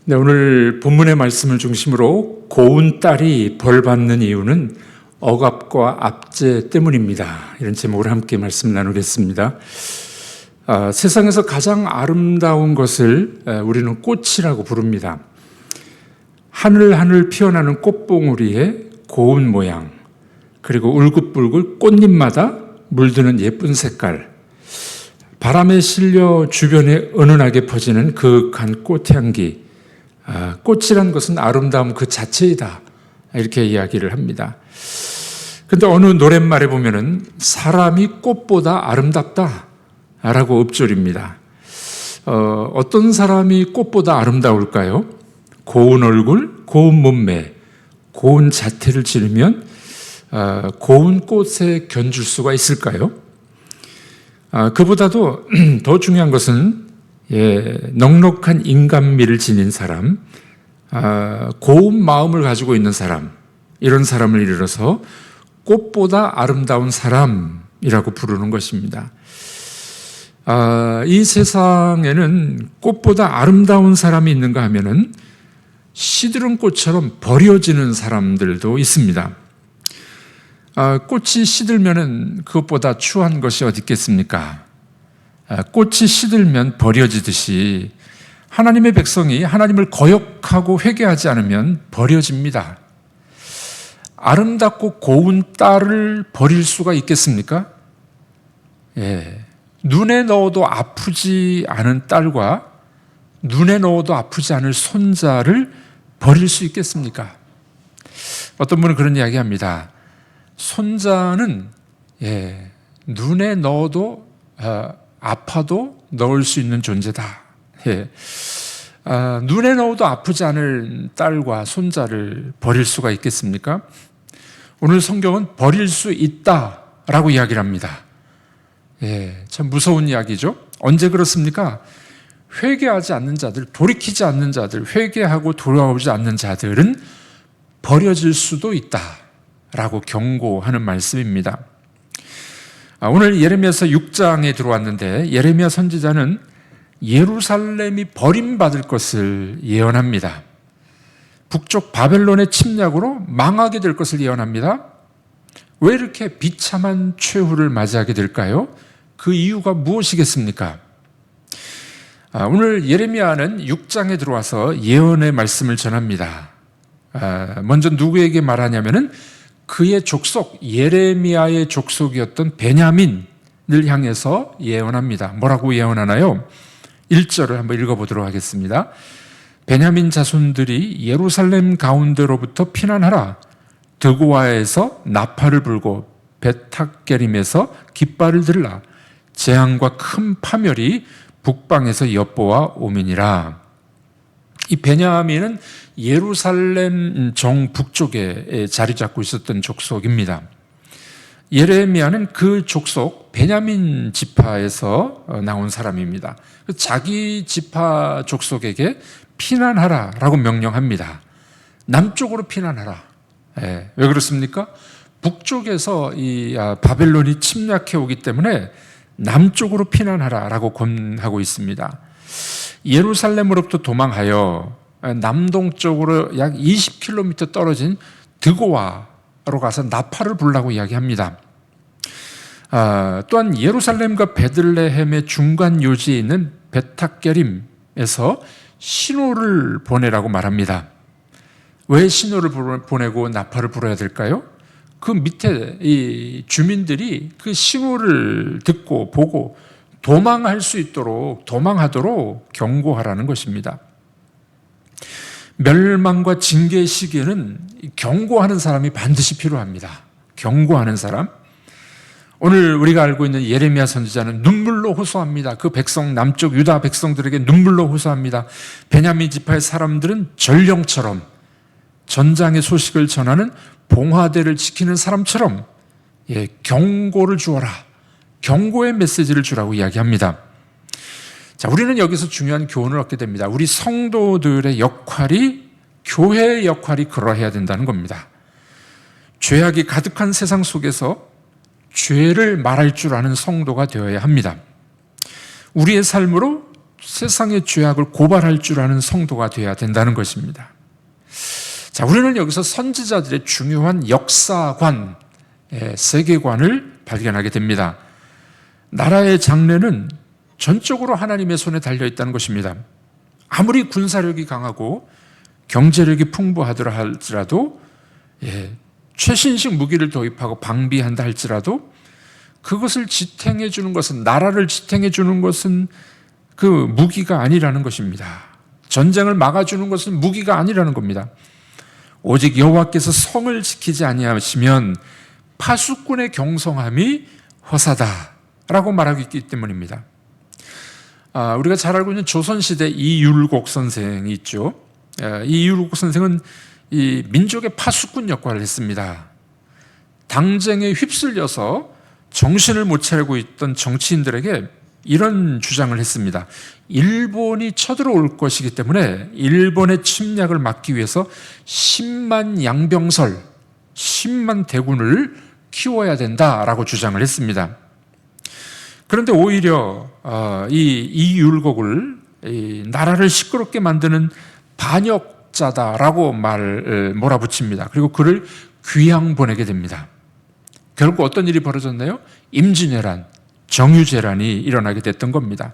네, 오늘 본문의 말씀을 중심으로 고운 딸이 벌 받는 이유는 억압과 압제 때문입니다. 이런 제목으로 함께 말씀 나누겠습니다. 세상에서 가장 아름다운 것을 우리는 꽃이라고 부릅니다. 하늘하늘 피어나는 꽃봉우리의 고운 모양, 그리고 울긋불긋 꽃잎마다 물드는 예쁜 색깔, 바람에 실려 주변에 은은하게 퍼지는 그윽한 꽃향기, 꽃이란 것은 아름다움 그 자체이다, 이렇게 이야기를 합니다. 그런데 어느 노랫말에 보면은 사람이 꽃보다 아름답다 라고 읊조립니다. 어떤 사람이 꽃보다 아름다울까요? 고운 얼굴, 고운 몸매, 고운 자태를 지니면 고운 꽃에 견줄 수가 있을까요? 그보다도 더 중요한 것은 넉넉한 인간미를 지닌 사람, 고운 마음을 가지고 있는 사람, 이런 사람을 이르러서 꽃보다 아름다운 사람이라고 부르는 것입니다. 이 세상에는 꽃보다 아름다운 사람이 있는가 하면은 시드른 꽃처럼 버려지는 사람들도 있습니다. 꽃이 시들면은 그것보다 추한 것이 어디 있겠습니까? 꽃이 시들면 버려지듯이 하나님의 백성이 하나님을 거역하고 회개하지 않으면 버려집니다. 아름답고 고운 딸을 버릴 수가 있겠습니까? 눈에 넣어도 아프지 않은 딸과 눈에 넣어도 아프지 않을 손자를 버릴 수 있겠습니까? 어떤 분은 그런 이야기 합니다. 손자는 눈에 넣어도 아파도 넣을 수 있는 존재다. 눈에 넣어도 아프지 않을 딸과 손자를 버릴 수가 있겠습니까? 오늘 성경은 버릴 수 있다라고 이야기를 합니다. 참 무서운 이야기죠. 언제 그렇습니까? 회개하지 않는 자들, 돌이키지 않는 자들, 회개하고 돌아오지 않는 자들은 버려질 수도 있다라고 경고하는 말씀입니다. 오늘 예레미야서 6장에 들어왔는데 예레미야 선지자는 예루살렘이 버림받을 것을 예언합니다. 북쪽 바벨론의 침략으로 망하게 될 것을 예언합니다. 왜 이렇게 비참한 최후를 맞이하게 될까요? 그 이유가 무엇이겠습니까? 오늘 예레미야는 6장에 들어와서 예언의 말씀을 전합니다. 먼저 누구에게 말하냐면은 그의 족속, 예레미야의 족속이었던 베냐민을 향해서 예언합니다. 뭐라고 예언하나요? 1절을 한번 읽어보도록 하겠습니다. 베냐민 자손들이 예루살렘 가운데로부터 피난하라. 드고아에서 나팔을 불고 베탁게림에서 깃발을 들라. 재앙과 큰 파멸이 북방에서 엿보아 오미니라. 이 베냐민은 예루살렘 정북쪽에 자리 잡고 있었던 족속입니다. 예레미야는 그 족속 베냐민 지파에서 나온 사람입니다. 자기 지파 족속에게 피난하라라고 명령합니다. 남쪽으로 피난하라. 왜 그렇습니까? 북쪽에서 이 바벨론이 침략해 오기 때문에 남쪽으로 피난하라라고 권하고 있습니다. 예루살렘으로부터 도망하여 남동쪽으로 약 20km 떨어진 드고아로 가서 나팔을 불라고 이야기합니다. 또한 예루살렘과 베들레헴의 중간 요지에 있는 베탁게림에서 신호를 보내라고 말합니다. 왜 신호를 보내고 나팔을 불어야 될까요? 그 밑에 이 주민들이 그 신호를 듣고 보고 도망하도록 경고하라는 것입니다. 멸망과 징계의 시기에는 경고하는 사람이 반드시 필요합니다. 경고하는 사람. 오늘 우리가 알고 있는 예레미야 선지자는 눈물로 호소합니다. 그 백성, 남쪽 유다 백성들에게 눈물로 호소합니다. 베냐민 지파의 사람들은 전령처럼 전장의 소식을 전하는 봉화대를 지키는 사람처럼 경고를 주어라. 경고의 메시지를 주라고 이야기합니다. 자, 우리는 여기서 중요한 교훈을 얻게 됩니다. 우리 성도들의 역할이, 교회의 역할이 그러해야 된다는 겁니다. 죄악이 가득한 세상 속에서 죄를 말할 줄 아는 성도가 되어야 합니다. 우리의 삶으로 세상의 죄악을 고발할 줄 아는 성도가 되어야 된다는 것입니다. 자, 우리는 여기서 선지자들의 중요한 역사관, 세계관을 발견하게 됩니다. 나라의 장래는 전적으로 하나님의 손에 달려있다는 것입니다. 아무리 군사력이 강하고 경제력이 풍부하더라 할지라도, 최신식 무기를 도입하고 방비한다 할지라도 그것을 지탱해 주는 것은, 나라를 지탱해 주는 것은 그 무기가 아니라는 것입니다. 전쟁을 막아주는 것은 무기가 아니라는 겁니다. 오직 여호와께서 성을 지키지 아니하시면 파수꾼의 경성함이 허사다라고 말하고 있기 때문입니다. 우리가 잘 알고 있는 조선시대 이율곡 선생이 있죠. 이율곡 선생은 이 민족의 파수꾼 역할을 했습니다. 당쟁에 휩쓸려서 정신을 못 차리고 있던 정치인들에게 이런 주장을 했습니다. 일본이 쳐들어올 것이기 때문에 일본의 침략을 막기 위해서 10만 양병설, 10만 대군을 키워야 된다라고 주장을 했습니다. 그런데 오히려 이 이율곡을 나라를 시끄럽게 만드는 반역자다라고 몰아붙입니다. 그리고 그를 귀양 보내게 됩니다. 결국 어떤 일이 벌어졌나요? 임진왜란, 정유재란이 일어나게 됐던 겁니다.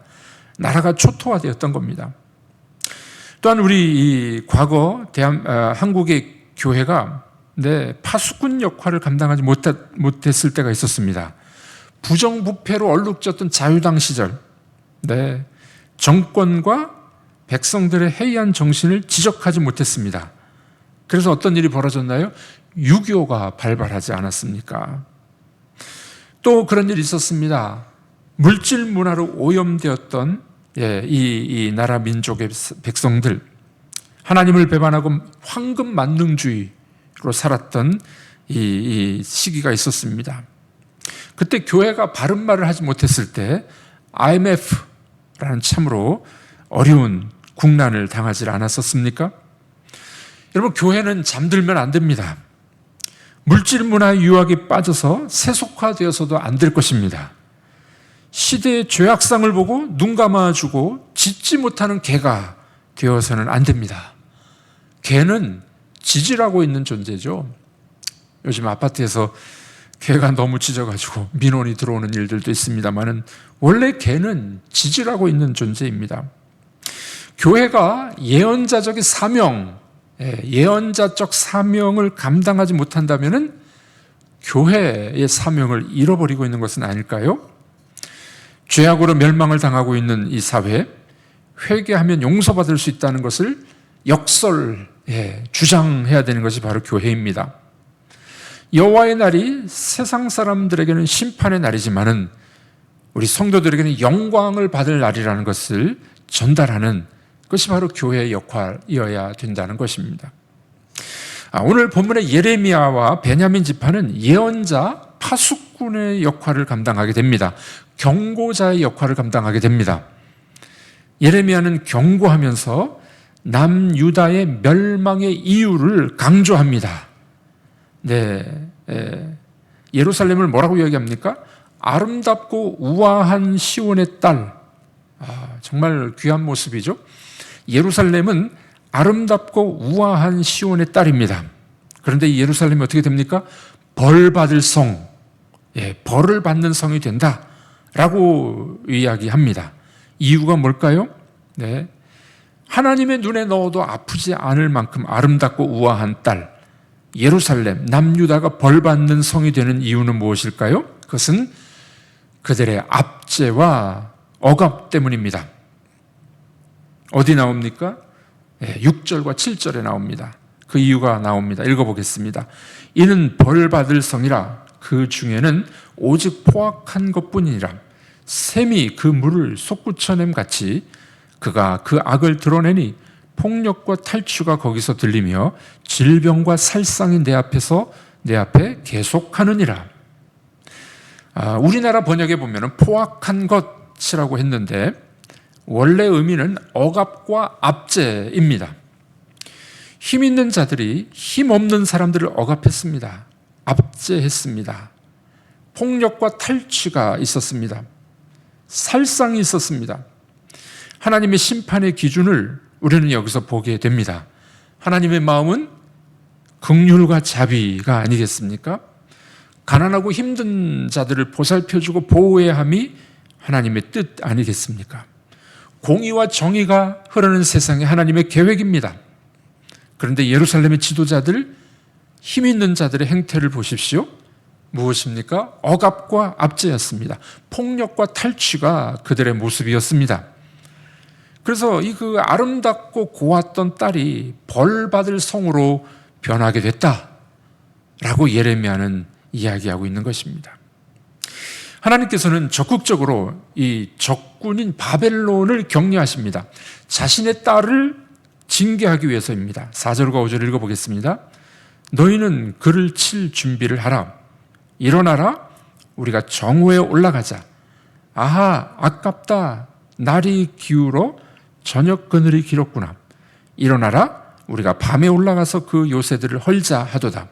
나라가 초토화되었던 겁니다. 또한 우리 과거 한국의 교회가 파수꾼 역할을 감당하지 못했을 때가 있었습니다. 부정부패로 얼룩졌던 자유당 시절, 정권과 백성들의 해이한 정신을 지적하지 못했습니다. 그래서 어떤 일이 벌어졌나요? 유교가 발발하지 않았습니까? 또 그런 일이 있었습니다. 물질 문화로 오염되었던 이 나라 민족의 백성들, 하나님을 배반하고 황금 만능주의로 살았던 이 시기가 있었습니다. 그때 교회가 바른 말을 하지 못했을 때 IMF라는 참으로 어려운 국난을 당하지 않았었습니까? 여러분, 교회는 잠들면 안 됩니다. 물질 문화의 유혹에 빠져서 세속화되어서도 안 될 것입니다. 시대의 죄악상을 보고 눈 감아주고 짖지 못하는 개가 되어서는 안 됩니다. 개는 짖으라고 있는 존재죠. 요즘 아파트에서 개가 너무 짖어가지고 민원이 들어오는 일들도 있습니다만 원래 개는 짖으라고 있는 존재입니다. 교회가 예언자적 사명을 감당하지 못한다면 교회의 사명을 잃어버리고 있는 것은 아닐까요? 죄악으로 멸망을 당하고 있는 이 사회, 회개하면 용서받을 수 있다는 것을 주장해야 되는 것이 바로 교회입니다. 여호와의 날이 세상 사람들에게는 심판의 날이지만은 우리 성도들에게는 영광을 받을 날이라는 것을 전달하는 것이 바로 교회의 역할이어야 된다는 것입니다. 오늘 본문의 예레미야와 베냐민 지파는 예언자, 파수꾼의 역할을 감당하게 됩니다. 경고자의 역할을 감당하게 됩니다. 예레미야는 경고하면서 남유다의 멸망의 이유를 강조합니다. 예루살렘을 뭐라고 이야기합니까? 아름답고 우아한 시온의 딸. 정말 귀한 모습이죠. 예루살렘은 아름답고 우아한 시온의 딸입니다. 그런데 이 예루살렘이 어떻게 됩니까? 벌 받을 성, 벌을 받는 성이 된다라고 이야기합니다. 이유가 뭘까요? 하나님의 눈에 넣어도 아프지 않을 만큼 아름답고 우아한 딸, 예루살렘, 남유다가 벌 받는 성이 되는 이유는 무엇일까요? 그것은 그들의 압제와 억압 때문입니다. 어디 나옵니까? 6절과 7절에 나옵니다. 그 이유가 나옵니다. 읽어보겠습니다. 이는 벌받을 성이라 그 중에는 오직 포악한 것뿐이니라. 샘이 그 물을 솟구쳐냄 같이 그가 그 악을 드러내니 폭력과 탈취가 거기서 들리며 질병과 살상이 내 앞에 계속하느니라. 우리나라 번역에 보면 포악한 것이라고 했는데 원래 의미는 억압과 압제입니다. 힘 있는 자들이 힘 없는 사람들을 억압했습니다. 압제했습니다. 폭력과 탈취가 있었습니다. 살상이 있었습니다. 하나님의 심판의 기준을 우리는 여기서 보게 됩니다. 하나님의 마음은 긍휼과 자비가 아니겠습니까? 가난하고 힘든 자들을 보살펴주고 보호해야 함이 하나님의 뜻 아니겠습니까? 공의와 정의가 흐르는 세상에 하나님의 계획입니다. 그런데 예루살렘의 지도자들, 힘 있는 자들의 행태를 보십시오. 무엇입니까? 억압과 압제였습니다. 폭력과 탈취가 그들의 모습이었습니다. 그래서 이 그 아름답고 고왔던 딸이 벌받을 성으로 변하게 됐다라고 예레미야는 이야기하고 있는 것입니다. 하나님께서는 적극적으로 이 적군인 바벨론을 격려하십니다. 자신의 딸을 징계하기 위해서입니다. 4절과 5절 읽어보겠습니다. 너희는 그를 칠 준비를 하라. 일어나라. 우리가 정오에 올라가자. 아하, 아깝다. 날이 기울어 저녁 그늘이 길었구나. 일어나라. 우리가 밤에 올라가서 그 요새들을 헐자 하도다.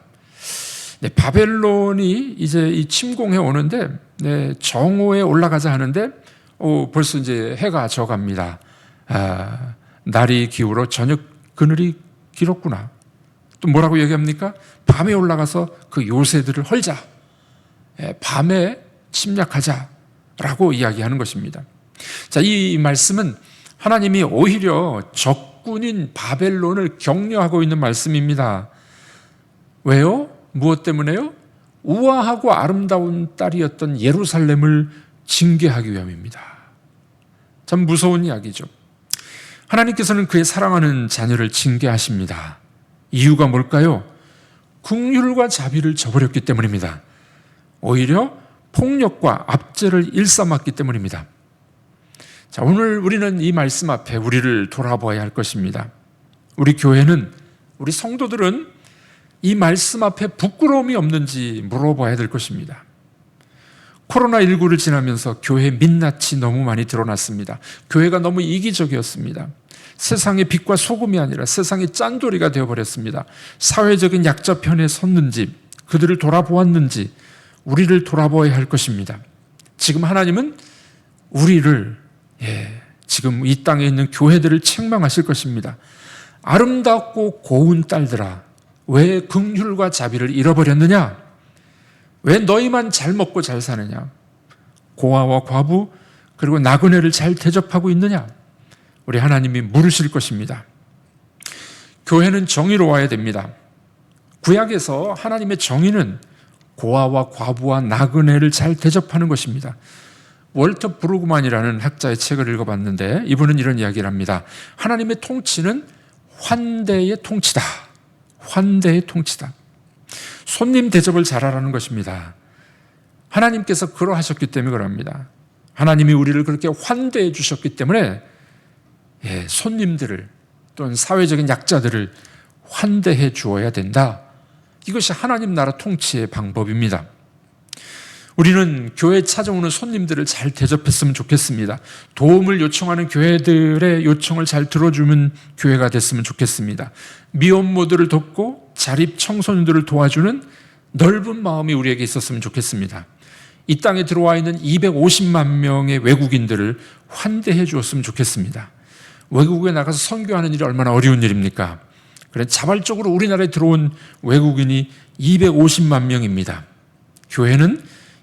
네, 바벨론이 이제 이 침공해 오는데, 네, 정오에 올라가자 하는데, 벌써 이제 해가 져갑니다. 날이 기울어 저녁 그늘이 길었구나. 또 뭐라고 얘기합니까? 밤에 올라가서 그 요새들을 헐자. 밤에 침략하자라고 이야기하는 것입니다. 자, 이 말씀은 하나님이 오히려 적군인 바벨론을 격려하고 있는 말씀입니다. 왜요? 무엇 때문에요? 우아하고 아름다운 딸이었던 예루살렘을 징계하기 위함입니다. 참 무서운 이야기죠. 하나님께서는 그의 사랑하는 자녀를 징계하십니다. 이유가 뭘까요? 긍휼과 자비를 저버렸기 때문입니다. 오히려 폭력과 압제를 일삼았기 때문입니다. 자, 오늘 우리는 이 말씀 앞에 우리를 돌아보아야 할 것입니다. 우리 교회는, 우리 성도들은 이 말씀 앞에 부끄러움이 없는지 물어봐야 될 것입니다. 코로나19를 지나면서 교회 민낯이 너무 많이 드러났습니다. 교회가 너무 이기적이었습니다. 세상의 빛과 소금이 아니라 세상의 짠돌이가 되어버렸습니다. 사회적인 약자 편에 섰는지, 그들을 돌아보았는지 우리를 돌아보아야 할 것입니다. 지금 하나님은 우리를, 지금 이 땅에 있는 교회들을 책망하실 것입니다. 아름답고 고운 딸들아, 왜 긍휼과 자비를 잃어버렸느냐? 왜 너희만 잘 먹고 잘 사느냐? 고아와 과부 그리고 나그네를 잘 대접하고 있느냐? 우리 하나님이 물으실 것입니다. 교회는 정의로워야 됩니다. 구약에서 하나님의 정의는 고아와 과부와 나그네를 잘 대접하는 것입니다. 월터 브루그만이라는 학자의 책을 읽어봤는데 이분은 이런 이야기를 합니다. 하나님의 통치는 환대의 통치다. 환대의 통치다. 손님 대접을 잘하라는 것입니다. 하나님께서 그러하셨기 때문에 그럽니다. 하나님이 우리를 그렇게 환대해 주셨기 때문에 손님들을 또는 사회적인 약자들을 환대해 주어야 된다. 이것이 하나님 나라 통치의 방법입니다. 우리는 교회에 찾아오는 손님들을 잘 대접했으면 좋겠습니다. 도움을 요청하는 교회들의 요청을 잘 들어주는 교회가 됐으면 좋겠습니다. 미혼모들을 돕고 자립 청소년들을 도와주는 넓은 마음이 우리에게 있었으면 좋겠습니다. 이 땅에 들어와 있는 250만 명의 외국인들을 환대해 주었으면 좋겠습니다. 외국에 나가서 선교하는 일이 얼마나 어려운 일입니까? 그래, 자발적으로 우리나라에 들어온 외국인이 250만 명입니다. 교회는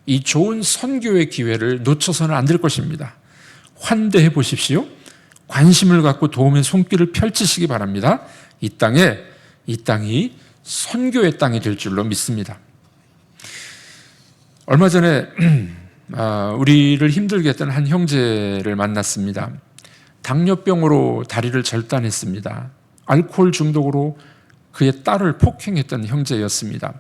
이 좋은 선교의 기회를 놓쳐서는 안 될 것입니다. 환대해 보십시오. 관심을 갖고 도움의 손길을 펼치시기 바랍니다. 이 땅이 선교의 땅이 될 줄로 믿습니다. 얼마 전에 우리를 힘들게 했던 한 형제를 만났습니다. 당뇨병으로 다리를 절단했습니다. 알코올 중독으로 그의 딸을 폭행했던 형제였습니다.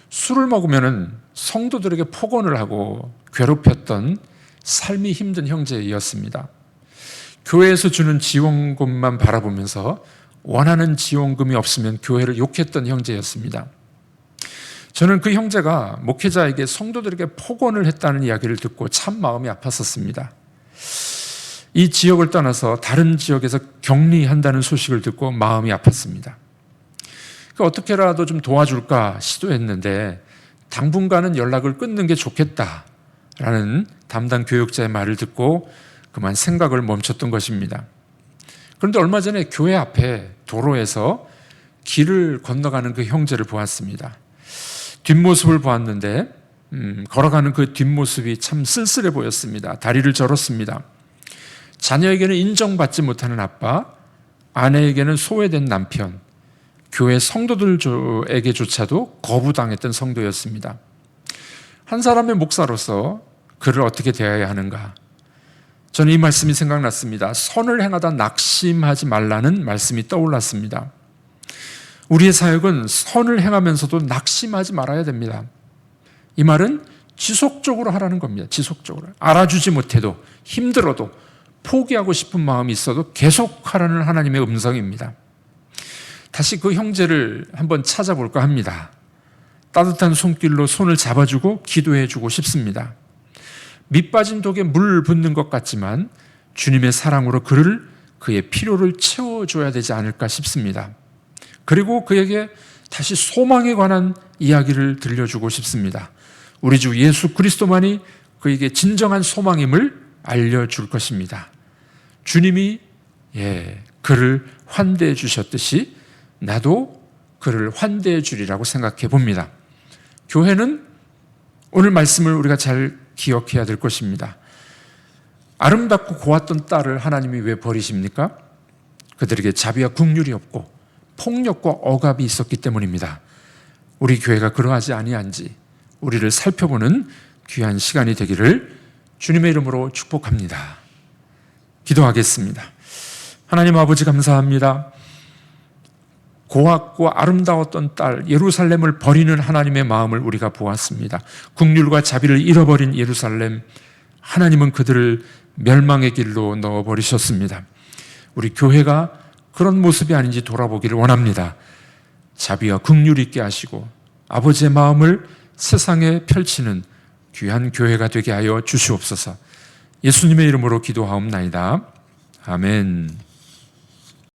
술을 먹으면 성도들에게 폭언을 하고 괴롭혔던 삶이 힘든 형제였습니다. 교회에서 주는 지원금만 바라보면서 원하는 지원금이 없으면 교회를 욕했던 형제였습니다. 저는 그 형제가 목회자에게 성도들에게 폭언을 했다는 이야기를 듣고 참 마음이 아팠었습니다. 이 지역을 떠나서 다른 지역에서 격리한다는 소식을 듣고 마음이 아팠습니다. 어떻게라도 좀 도와줄까 시도했는데 당분간은 연락을 끊는 게 좋겠다라는 담당 교육자의 말을 듣고 그만 생각을 멈췄던 것입니다. 그런데 얼마 전에 교회 앞에 도로에서 길을 건너가는 그 형제를 보았습니다. 뒷모습을 보았는데 걸어가는 그 뒷모습이 참 쓸쓸해 보였습니다. 다리를 절었습니다. 자녀에게는 인정받지 못하는 아빠, 아내에게는 소외된 남편, 교회 성도들에게조차도 거부당했던 성도였습니다. 한 사람의 목사로서 그를 어떻게 대해야 하는가? 저는 이 말씀이 생각났습니다. 선을 행하다 낙심하지 말라는 말씀이 떠올랐습니다. 우리의 사역은 선을 행하면서도 낙심하지 말아야 됩니다. 이 말은 지속적으로 하라는 겁니다. 지속적으로. 알아주지 못해도, 힘들어도, 포기하고 싶은 마음이 있어도 계속 하라는 하나님의 음성입니다. 다시 그 형제를 한번 찾아볼까 합니다. 따뜻한 손길로 손을 잡아주고 기도해주고 싶습니다. 밑 빠진 독에 물 붓는 것 같지만 주님의 사랑으로 그의 필요를 채워줘야 되지 않을까 싶습니다. 그리고 그에게 다시 소망에 관한 이야기를 들려주고 싶습니다. 우리 주 예수 그리스도만이 그에게 진정한 소망임을 알려줄 것입니다. 주님이 그를 환대해 주셨듯이 나도 그를 환대해 주리라고 생각해 봅니다. 교회는 오늘 말씀을 우리가 잘 기억해야 될 것입니다. 아름답고 고왔던 딸을 하나님이 왜 버리십니까? 그들에게 자비와 긍휼이 없고 폭력과 억압이 있었기 때문입니다. 우리 교회가 그러하지 아니한지 우리를 살펴보는 귀한 시간이 되기를 주님의 이름으로 축복합니다. 기도하겠습니다. 하나님 아버지 감사합니다. 고왔고 아름다웠던 딸 예루살렘을 버리는 하나님의 마음을 우리가 보았습니다. 긍휼과 자비를 잃어버린 예루살렘, 하나님은 그들을 멸망의 길로 넣어버리셨습니다. 우리 교회가 그런 모습이 아닌지 돌아보기를 원합니다. 자비와 긍휼 있게 하시고 아버지의 마음을 세상에 펼치는 귀한 교회가 되게 하여 주시옵소서. 예수님의 이름으로 기도하옵나이다. 아멘.